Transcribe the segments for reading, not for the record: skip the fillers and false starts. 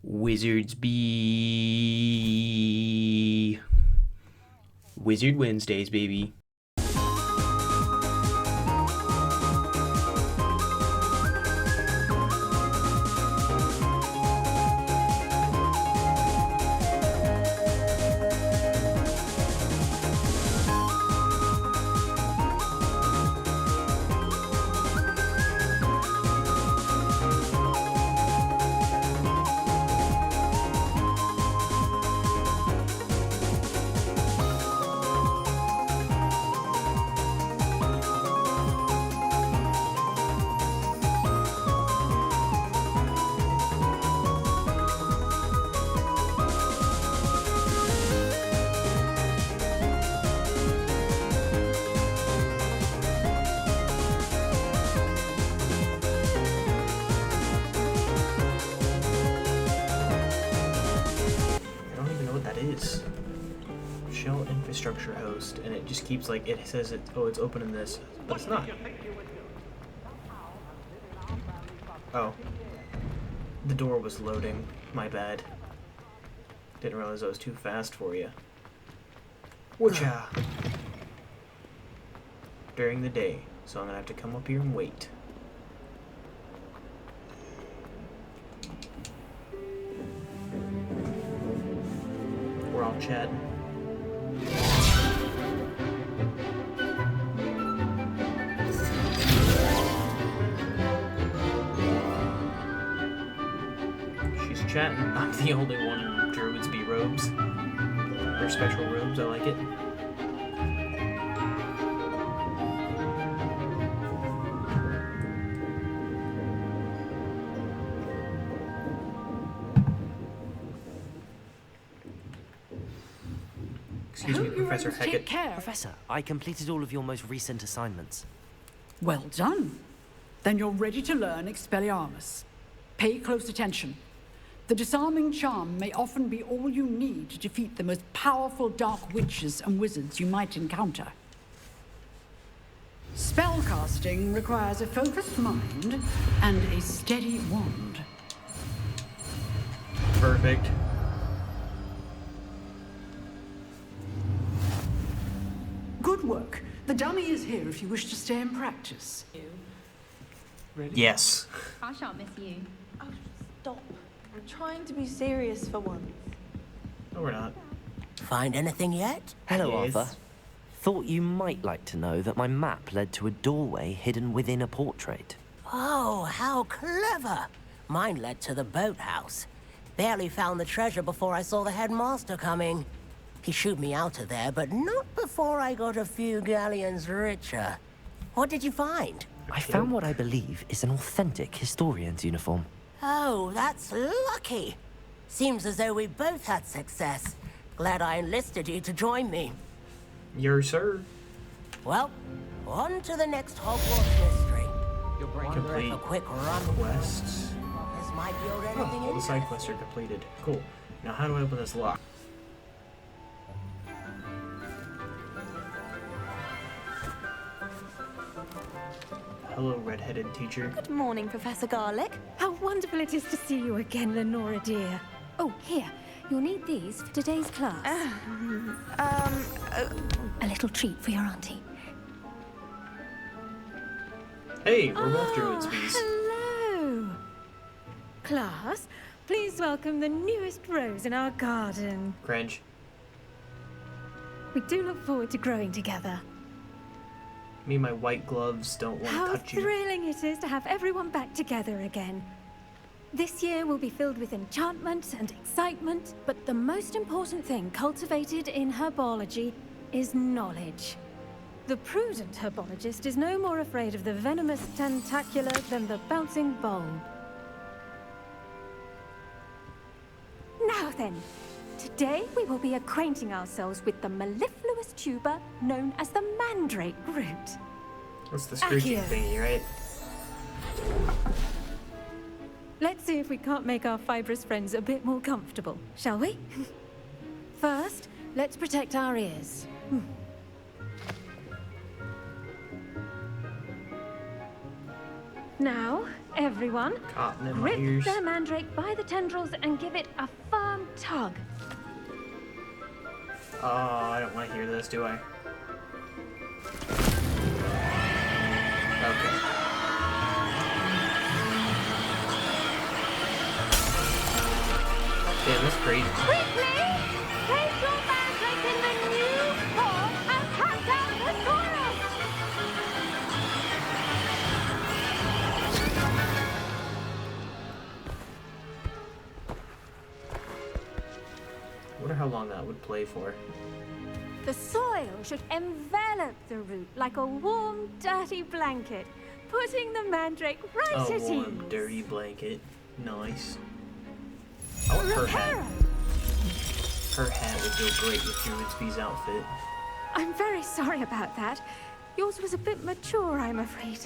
Wizards be Wizard Wednesdays, baby. Shell infrastructure host, and it just keeps like it says it. Oh, it's open in this, but it's not. Oh, the door was loading. My bad. Didn't realize I was too fast for you. Whatcha? During the day, so I'm gonna have to come up here and wait. We're all chatting. She's chatting. I'm the only one in Druids be robes. Or special robes, I like it. Excuse me, Professor Hackett. Professor, I completed all of your most recent assignments. Well done. Then you're ready to learn Expelliarmus. Pay close attention. The disarming charm may often be all you need to defeat the most powerful dark witches and wizards you might encounter. Spellcasting requires a focused mind and a steady wand. Perfect. Good work. The dummy is here if you wish to stay and practice. Ready? Yes. I shan't miss you. Oh, stop. I'm trying to be serious for once. No, we're not. Find anything yet? Hello, Yes. Arthur. Thought you might like to know that my map led to a doorway hidden within a portrait. Oh, how clever! Mine led to the boathouse. Barely found the treasure before I saw the headmaster coming. He shooed me out of there, but not before I got a few galleons richer. What did you find? I found what I believe is an authentic historian's uniform. Oh, that's lucky. Seems as though we both had success. Glad I enlisted you to join me. Yes, sir. Well, on to the next Hogwarts mystery. Complete A quick run. quests. This might yield Oh, anything all the side interesting. quests are completed. Cool. Now how do I open this lock? Hello, red-headed teacher. Good morning, Professor Garlick. How wonderful it is to see you again, Lenora dear. Oh, here. You'll need these for today's class. A little treat for your auntie. Hey, we're both druids, bees. Hello. Class, please welcome the newest rose in our garden. Cringe. We do look forward to growing together. Me and my white gloves don't want to How touch you. thrilling it is to have everyone back together again. This year will be filled with enchantment and excitement, But the most important thing cultivated in herbology is knowledge. the prudent herbologist is no more afraid of the venomous tentacula than the bouncing bulb. Now then, today we will be acquainting ourselves with the mellifluous tuber known as the mandrake root. That's the screeching Accio. thingy, right? Let's see if we can't make our fibrous friends a bit more comfortable, shall we? First, let's protect our ears. Now, everyone. Cotton in my Grip ears. the mandrake by the tendrils and give it a firm tug. Oh, I don't want to hear this, do I? Okay. Damn, that's great. Quickly! Place your mandrake in the new form and cut down the soil! I wonder how long that would play for. The soil should envelop the root like a warm, dirty blanket, putting the mandrake right Oh, at warm, ease. dirty blanket. Nice. I want her hat. Her hat would go great with Druidsby's outfit. I'm very sorry about that. Yours was a bit mature, I'm afraid.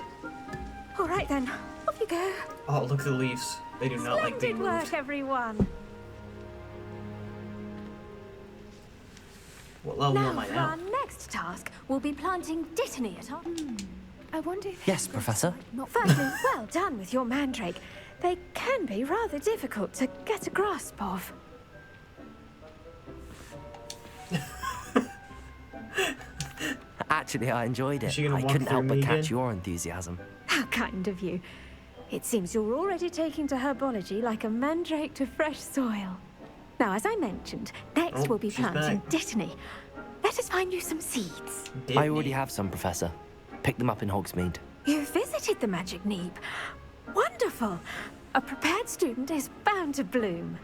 All right then, off you go. Oh, look at the leaves. They do not like being Splendid moved. work, everyone. What level Now am I for now? our next task, we'll be planting Dittany at our... I wonder if... Yes, Professor. Firstly, well done with your mandrake. They can be rather difficult to get a grasp of. Actually, I enjoyed Is it. she gonna I walk couldn't through help but me catch again? your enthusiasm. How kind of you. It seems you're already taking to herbology like a mandrake to fresh soil. Now, as I mentioned, next Oh, we'll be she's planting back. Dittany. Let us find you some seeds. I already have some, Professor. Picked them up in Hogsmeade. You visited the Magic Neep. Wonderful. A prepared student is bound to bloom.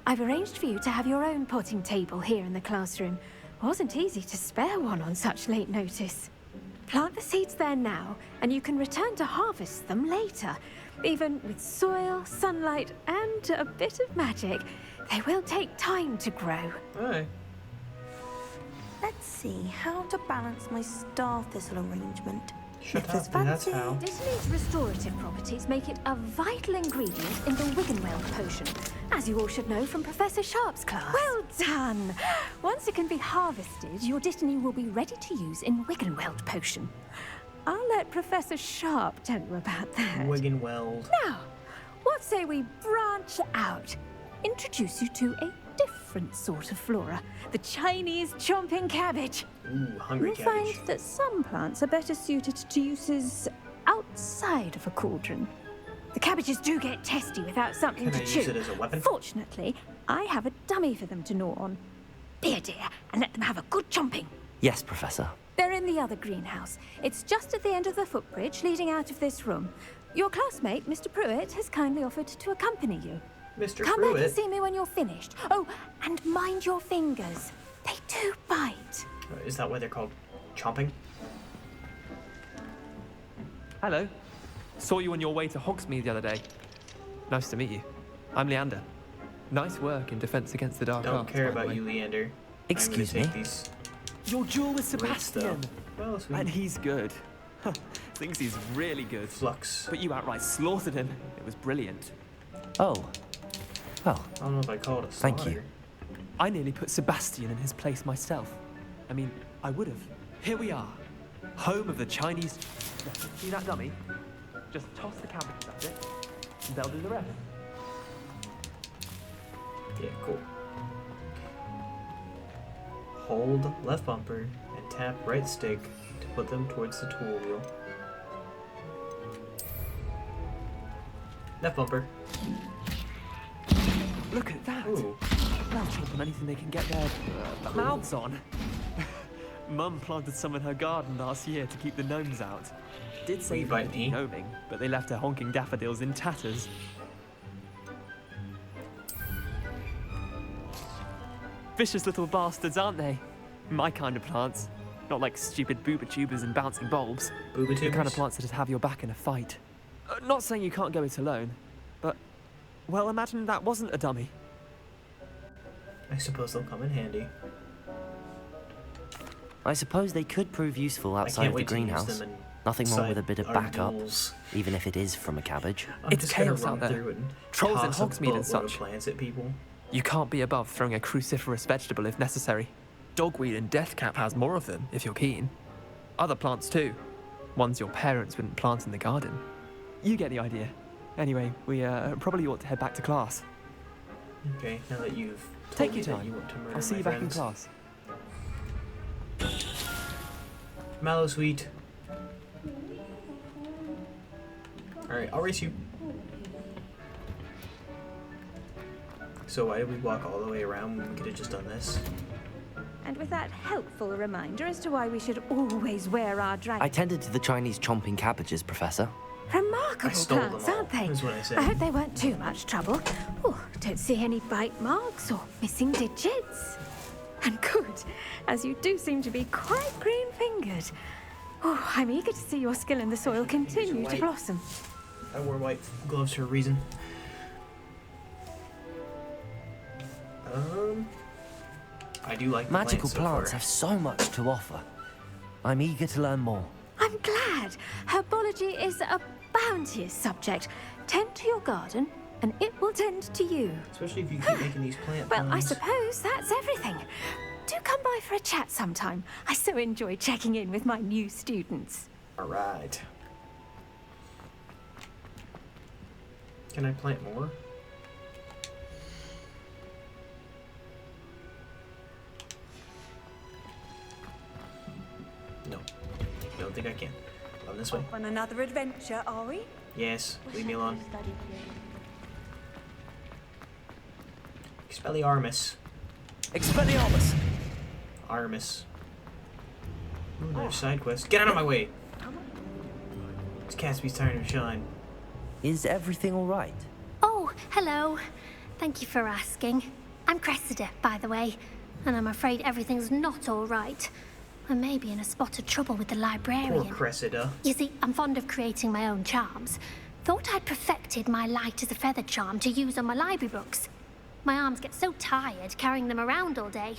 I've arranged for you to have your own potting table here in the classroom. Wasn't easy to spare one on such late notice. Plant the seeds there now, and you can return to harvest them later. Even with soil, sunlight, and a bit of magic, they will take time to grow. Alright. Let's see how to balance my star thistle arrangement. Shut If there's up, that's fancy- how. Dittany's restorative properties make it a vital ingredient in the Wiggenweld potion, as you all should know from Professor Sharp's class. Well done! Once it can be harvested, your Dittany will be ready to use in Wiggenweld potion. I'll let Professor Sharp tell you about that. Wiggenweld. Now, what say we branch out? Introduce you to a different sort of flora, the Chinese chomping cabbage. Ooh, hungry You'll cabbage. find that some plants are better suited to uses outside of a cauldron. The cabbages do get testy without something Can to I chew. use it as a weapon? Fortunately, I have a dummy for them to gnaw on. Be a dear and let them have a good chomping. Yes, Professor. They're in the other greenhouse. It's just at the end of the footbridge leading out of this room. Your classmate, Mr. Pruitt, has kindly offered to accompany you. Mr. Come back and Pruitt. see me when you're finished. Oh, and mind your fingers. They do bite. Is that why they're called chomping? Hello. Saw you on your way to Hogsmeade the other day. Nice to meet you. I'm Leander. Nice work in Defense Against the Dark Don't Arts, care by the about way. you, Leander. Excuse I'm gonna take me? these Your duel with weights, Sebastian. though. Oh, sweet. And he's good. Thinks he's really good. Flux. But you outright slaughtered him. It was brilliant. Oh. Well, I don't know if I call it a Thank you. slaughter. I nearly put Sebastian in his place myself. I mean, I would have. Here we are. Home of the Chinese... See that dummy? Just toss the cabbages at it, and they'll do the rest. Yeah, cool. Hold left bumper and tap right stick to put them towards the tool wheel. Left bumper. Look at that. Ooh. They'll chomp on anything they can get their mouths on. Mum planted some in her garden last year to keep the gnomes out. Did say you bite me? gnoming, but they left her honking daffodils in tatters. Vicious little bastards, aren't they? My kind of plants. Not like stupid booba tubers and bouncing bulbs. Booba The kind of tubers? plants that'd have your back in a fight. Not saying you can't go it alone, but... Well, imagine that wasn't a dummy. I suppose they'll come in handy. I suppose they could prove useful I outside can't of the wait to use greenhouse. them in Nothing wrong with a inside bit of our backup, duels. even if it is from a cabbage. I'm It's just gonna chaos run out there. through and Trolls in toss a Hogsmeade and boatload of such. plants at people. You can't be above throwing a cruciferous vegetable if necessary. Dogweed and deathcap has more of them, if you're keen. Other plants too. Ones your parents wouldn't plant in the garden. You get the idea. Anyway, we probably ought to head back to class. Okay, now that you've told Take me your that time. you want to murder I'll see my you back in friends. class. Mallow sweet. Alright, I'll race you. So why did we walk all the way around when we could have just done this? And with that helpful reminder as to why we should always wear our I tended to the Chinese chomping cabbages, Professor. Remarkable I stole them plants, all, aren't they? is what I said. I hope they weren't too much trouble. Oh, don't see any bite marks or missing digits. And good, as you do seem to be quite green-fingered. Oh, I'm eager to see your skill in the soil continue to blossom. I wore white gloves for a reason. I do like the Magical plants so plants far. have so much to offer. I'm eager to learn more. I'm glad. Herbology is a bounteous subject. Tend to your garden, and it will tend to you. Especially if you keep making these plant Well, I puns. suppose that's everything. Do come by for a chat sometime. I so enjoy checking in with my new students. Alright. Can I plant more? No. Don't think I can. On this way. On another adventure, are we? Yes. Leave me alone. Expelliarmus. Expelliarmus! Armus. Ooh, another side quest. Get out of my way! It's Caspi's time to shine. Is everything all right? Oh, hello. Thank you for asking. I'm Cressida, by the way, and I'm afraid everything's not all right. I may be in a spot of trouble with the Poor librarian. Cressida. You see, I'm fond of creating my own charms. Thought I'd perfected my light as a feather charm to use on my library books. My arms get so tired carrying them around all day.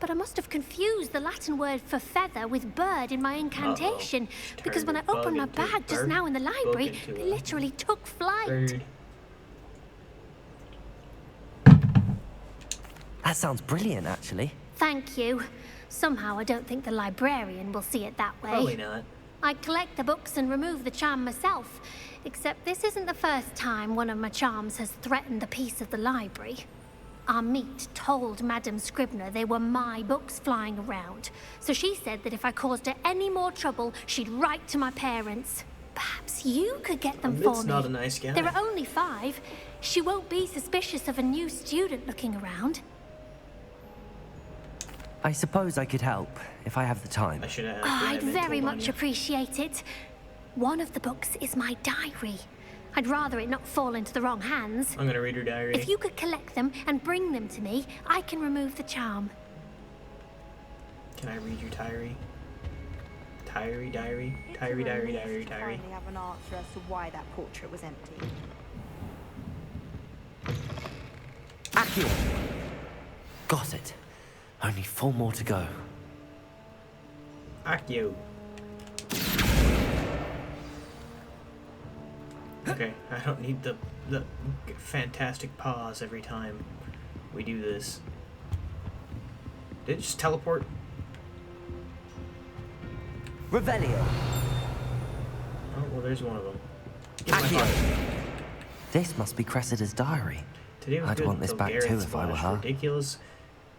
But I must have confused the Latin word for feather with bird in my incantation, because when I opened my bag just now in the library, they literally took flight. Bird. That sounds brilliant, actually. Thank you. Somehow I don't think the librarian will see it that way. Probably not. I collect the books and remove the charm myself, except this isn't the first time one of my charms has threatened the peace of the library. Our meet told Madame Scribner they were my books flying around, so she said that if I caused her any more trouble, she'd write to my parents. Perhaps you could get them for me. It's not a nice guy. There are only 5. She won't be suspicious of a new student looking around. I suppose I could help, if I have the time. I should have. I'd very much appreciate it. One of the books is my diary. I'd rather it not fall into the wrong hands. I'm gonna read her diary. If you could collect them and bring them to me, I can remove the charm. Can I read your diary? Diary. Finally have an answer as to why that portrait was empty. Accio! Got it. Only 4 more to go. Accio. Okay, I don't need the fantastic pause every time we do this. Did it just teleport? Revelio! Oh, well, there's one of them. Get my Accio! heart. This must be Cressida's diary. Today was I'd good want this until back Garrett too if I were splashed her. ridiculous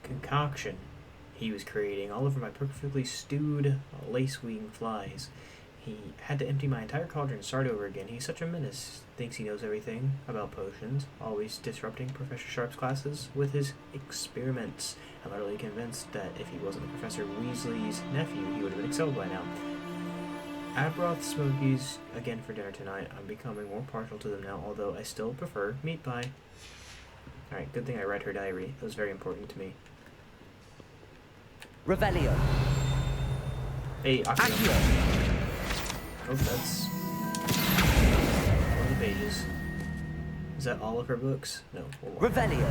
concoction he was creating all over my perfectly stewed lace-wing flies. He had to empty my entire cauldron and start over again. He's such a menace. Thinks he knows everything about potions, always disrupting Professor Sharp's classes with his experiments. I'm utterly convinced that if he wasn't Professor Weasley's nephew, he would have been expelled by now. I brought the Smokies again for dinner tonight. I'm becoming more partial to them now, although I still prefer meat pie. Alright, good thing I read her diary. It was very important to me. Revelio! Hey, Accio. Accio! Oh, that's one of the pages. Is that all of her books? No. Revelio!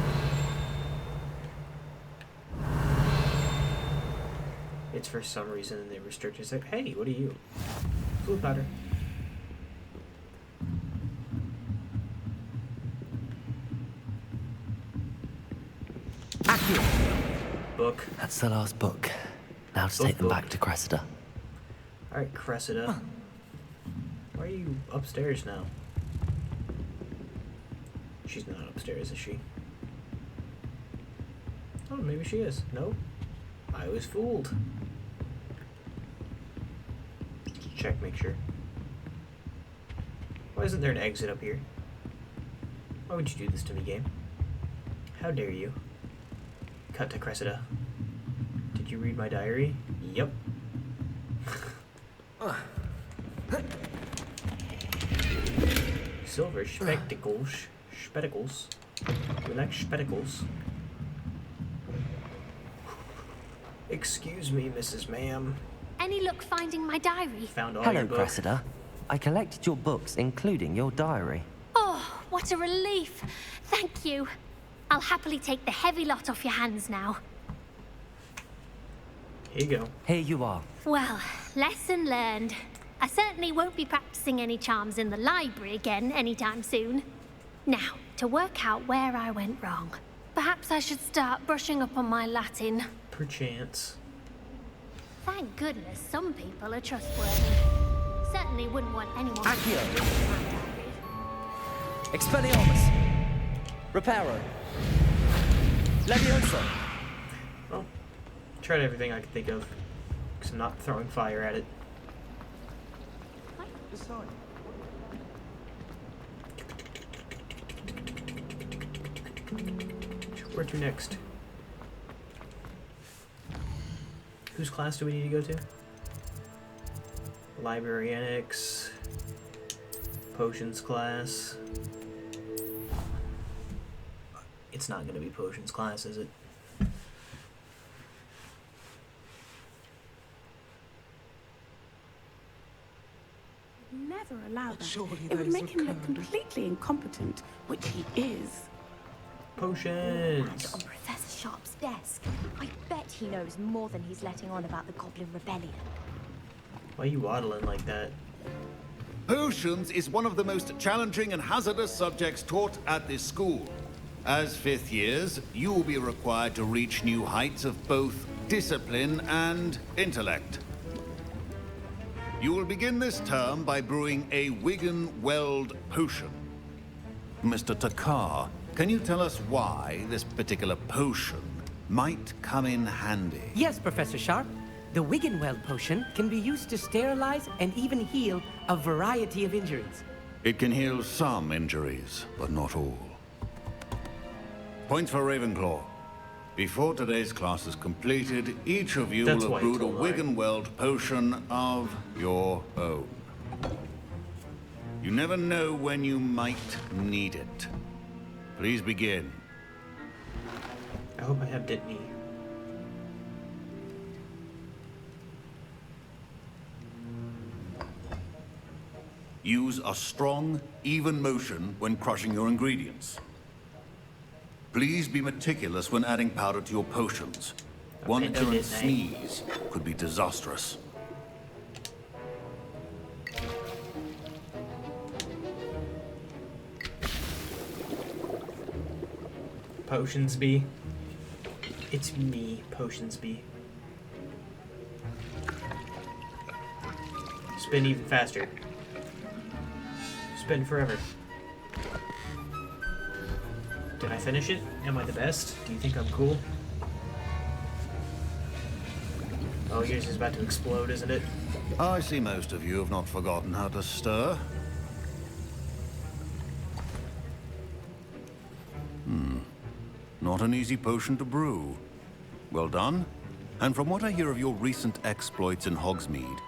It's for some reason they restrict it. Like, hey, what are you? Blue powder. Accio! Book. That's the last book. Now to Book, take them book. back to Cressida. Alright, Cressida. Why are you upstairs now? She's not upstairs, is she? Oh, maybe she is. No? I was fooled. Check, make sure. Why isn't there an exit up here? Why would you do this to me, game? How dare you? Cut to Cressida. Did you read my diary? Yep. Silver spectacles. Spectacles. We like spectacles. Excuse me, Mrs. Ma'am. Any luck finding my diary? Found all Hello, your books. Cressida. I collected your books, including your diary. Oh, what a relief. Thank you. I'll happily take the heavy lot off your hands now. Here you go. Here you are. Well, lesson learned. I certainly won't be practicing any charms in the library again anytime soon. Now, to work out where I went wrong. Perhaps I should start brushing up on my Latin. Perchance. Thank goodness some people are trustworthy. Certainly wouldn't want anyone... Accio. Expelliarmus. Reparo. Leviosa. Well, tried everything I could think of. Because I'm not throwing fire at it. Decide. Where to next? Whose class do we need to go to? Librarianics. Potions class. It's not going to be potions class, is it? Never allow that. Surely It would those make him look occurred. completely incompetent, which he is. Potions! On Professor Sharp's desk. I bet he knows more than he's letting on about the Goblin Rebellion. Why are you waddling like that? Potions is one of the most challenging and hazardous subjects taught at this school. As fifth years, you will be required to reach new heights of both discipline and intellect. You will begin this term by brewing a Wigan-Weld potion. Mr. Takar, can you tell us why this particular potion might come in handy? Yes, Professor Sharp. The Wiggenweld potion can be used to sterilize and even heal a variety of injuries. It can heal some injuries, but not all. Points for Ravenclaw. Before today's class is completed, each of you That's will why have it's brewed a all right. Wiggenweld potion of your own. You never know when you might need it. Please begin. I hope I have Dittany. Use a strong, even motion when crushing your ingredients. Please be meticulous when adding powder to your potions. One Pinch errant it, eh? sneeze could be disastrous. Potionsby. It's me, Potionsby. Spin even faster. Spin forever. Did I finish it? Am I the best? Do you think I'm cool? Oh, yours is about to explode, isn't it? I see most of you have not forgotten how to stir. Not an easy potion to brew. Well done. And from what I hear of your recent exploits in Hogsmeade,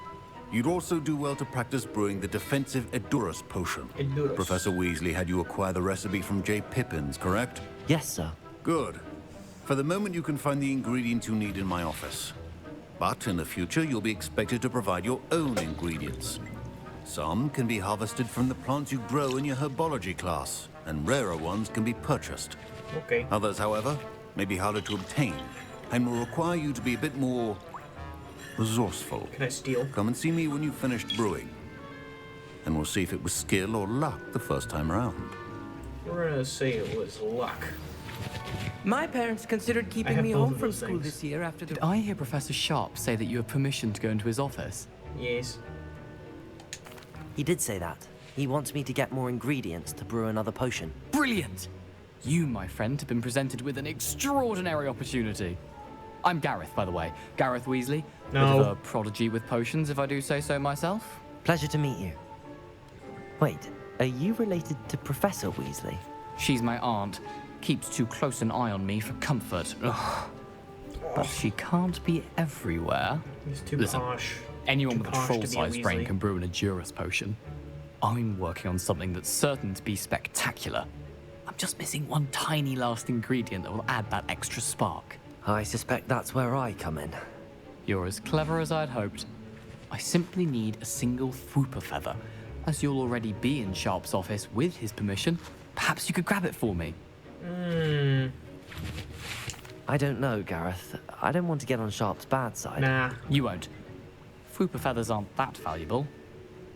you'd also do well to practice brewing the defensive Edurus potion. Edurus. Professor Weasley had you acquire the recipe from J. Pippins, correct? Yes, sir. Good. For the moment, you can find the ingredients you need in my office. But in the future, you'll be expected to provide your own ingredients. Some can be harvested from the plants you grow in your herbology class, and rarer ones can be purchased. Okay. Others, however, may be harder to obtain, and will require you to be a bit more resourceful. Can I steal? Come and see me when you've finished brewing, and we'll see if it was skill or luck the first time around. We're gonna say it was luck. My parents considered I keeping have me both home of from those school things. this year after the... Did I hear Professor Sharp say that you have permission to go into his office? Yes. He did say that. He wants me to get more ingredients to brew another potion. Brilliant! You, my friend, have been presented with an extraordinary opportunity. I'm Gareth, by the way. Gareth Weasley. No. Bit of a prodigy with potions, if I do say so myself. Pleasure to meet you. Wait, are you related to Professor Weasley? She's my aunt. Keeps too close an eye on me for comfort. Ugh. But she can't be everywhere. He's too Listen, posh. anyone Too with a posh to be a troll-sized brain Weasley. can brew an Edurus potion. I'm working on something that's certain to be spectacular. I'm just missing one tiny last ingredient that will add that extra spark. I suspect that's where I come in. You're as clever as I'd hoped. I simply need a single Fwooper feather. As you'll already be in Sharp's office with his permission, perhaps you could grab it for me. I don't know, Gareth. I don't want to get on Sharp's bad side. Nah. You won't. Fwooper feathers aren't that valuable.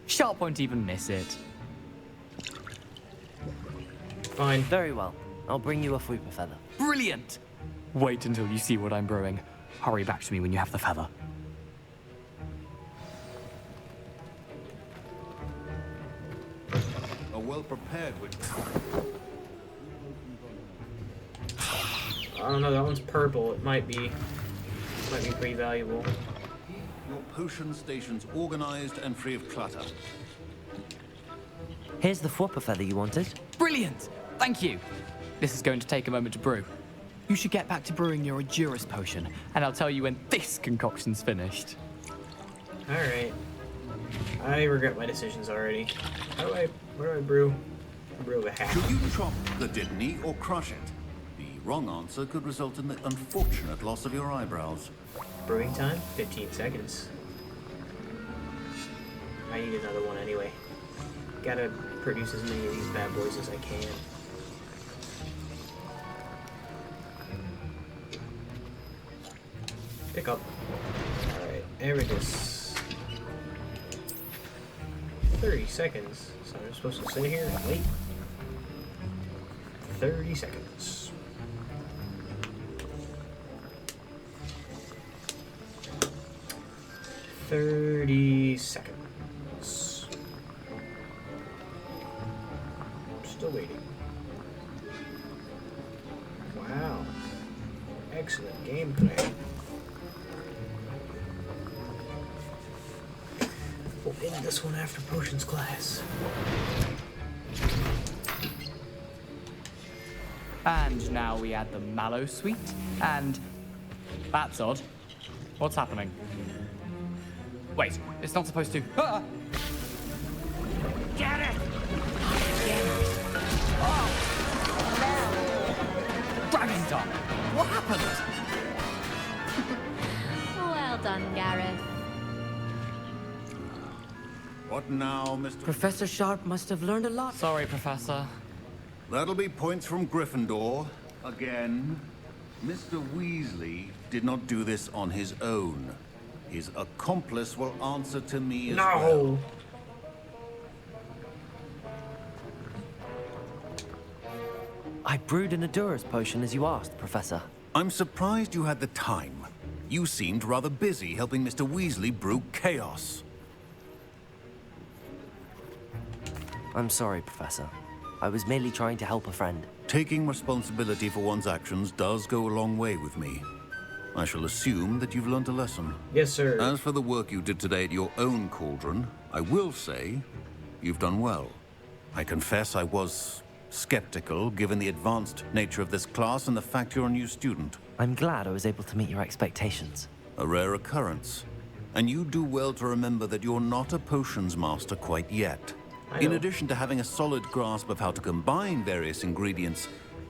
Sharp won't even miss it. Fine. Very well. I'll bring you a Fwooper feather. Brilliant! Wait until you see what I'm brewing. Hurry back to me when you have the feather. A well-prepared witch. I don't know, that one's purple. It might be pretty valuable. Your potion station's organized and free of clutter. Here's the Fwooper feather you wanted. Brilliant! Thank you. This is going to take a moment to brew. You should get back to brewing your Edurus potion, and I'll tell you when this concoction's finished. Alright. I regret my decisions already. What do I brew? I brew a hat. Should you chop the Dittany or crush it? The wrong answer could result in the unfortunate loss of your eyebrows. Brewing time? 15 seconds. I need another one anyway. Gotta produce as many of these bad boys as I can. Pick up. Alright, Eridus. 30 seconds. So I'm supposed to sit here and wait. 30 seconds. Still waiting. Wow. Excellent gameplay. We'll end this one after potions class. And now we add the mallow sweet, and that's odd. What's happening? Wait, it's not supposed to. Ah! Get it! Dragon Tongue! What happened? Well done, Gareth. What now, Mr. Professor Sharp must have learned a lot. Sorry, Professor. That'll be points from Gryffindor. Again. Mr. Weasley did not do this on his own. His accomplice will answer to me as well. I brewed an Edurus potion as you asked, Professor. I'm surprised you had the time. You seemed rather busy helping Mr. Weasley brew chaos. I'm sorry, Professor. I was merely trying to help a friend. Taking responsibility for one's actions does go a long way with me. I shall assume that you've learned a lesson. Yes, sir. As for the work you did today at your own cauldron, I will say you've done well. I confess I was skeptical, given the advanced nature of this class and the fact you're a new student. I'm glad I was able to meet your expectations. A rare occurrence. And you do well to remember that you're not a potions master quite yet. In addition to having a solid grasp of how to combine various ingredients,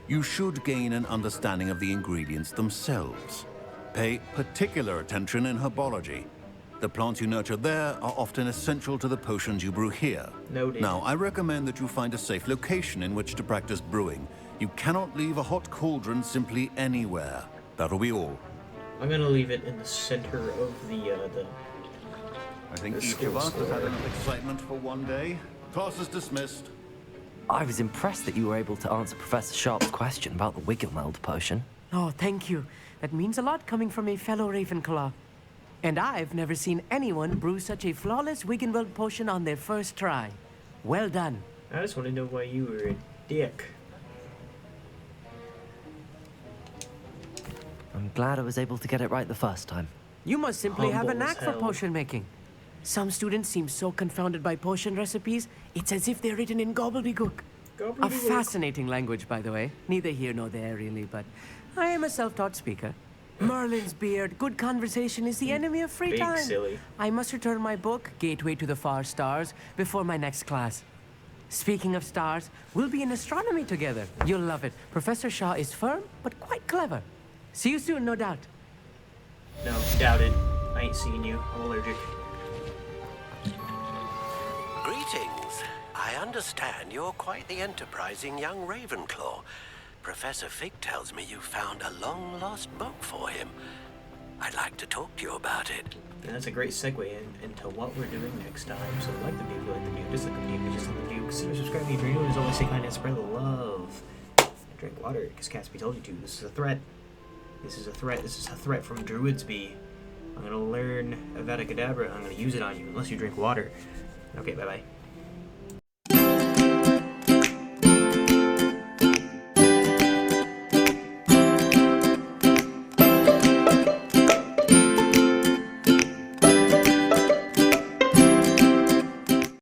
you should gain an understanding of the ingredients themselves. Pay particular attention in herbology. The plants you nurture there are often essential to the potions you brew here. Noted. Now, I recommend that you find a safe location in which to practice brewing. You cannot leave a hot cauldron simply anywhere. That'll be all. I'm gonna leave it in the center of the I think the each school of us has had square. enough excitement for one day. Class is dismissed. I was impressed that you were able to answer Professor Sharp's question about the Wiggenweld potion. Oh, thank you. That means a lot coming from a fellow Ravenclaw. And I've never seen anyone brew such a flawless Wiggenweld potion on their first try. Well done. I just want to know why you were a dick. glad I was able to get it right the first time. You must simply have a Humble as knack for hell. potion making. Some students seem so confounded by potion recipes, it's as if they're written in gobbledygook. A fascinating language, by the way. Neither here nor there, really, but I am a self-taught speaker. Merlin's beard, good conversation is the enemy of free Big time. silly. I must return my book, Gateway to the Far Stars, before my next class. Speaking of stars, we'll be in astronomy together. You'll love it. Professor Shaw is firm, but quite clever. See you soon, no doubt. No, doubt it. I ain't seeing you. I'm allergic. Greetings. I understand you're quite the enterprising young Ravenclaw. Professor Fig tells me you found a long-lost book for him. I'd like to talk to you about it. And that's a great segue into what we're doing next time. So like the video, like the video, dislike the video, just like the video. Consider subscribing if you're new. As always, say kindness, spread the love. And drink water, because Catsby told you to. This is a threat. This is a threat. This is a threat from Druidsby. I'm gonna learn Avada Kedavra. I'm gonna use it on you unless you drink water. Okay, bye-bye.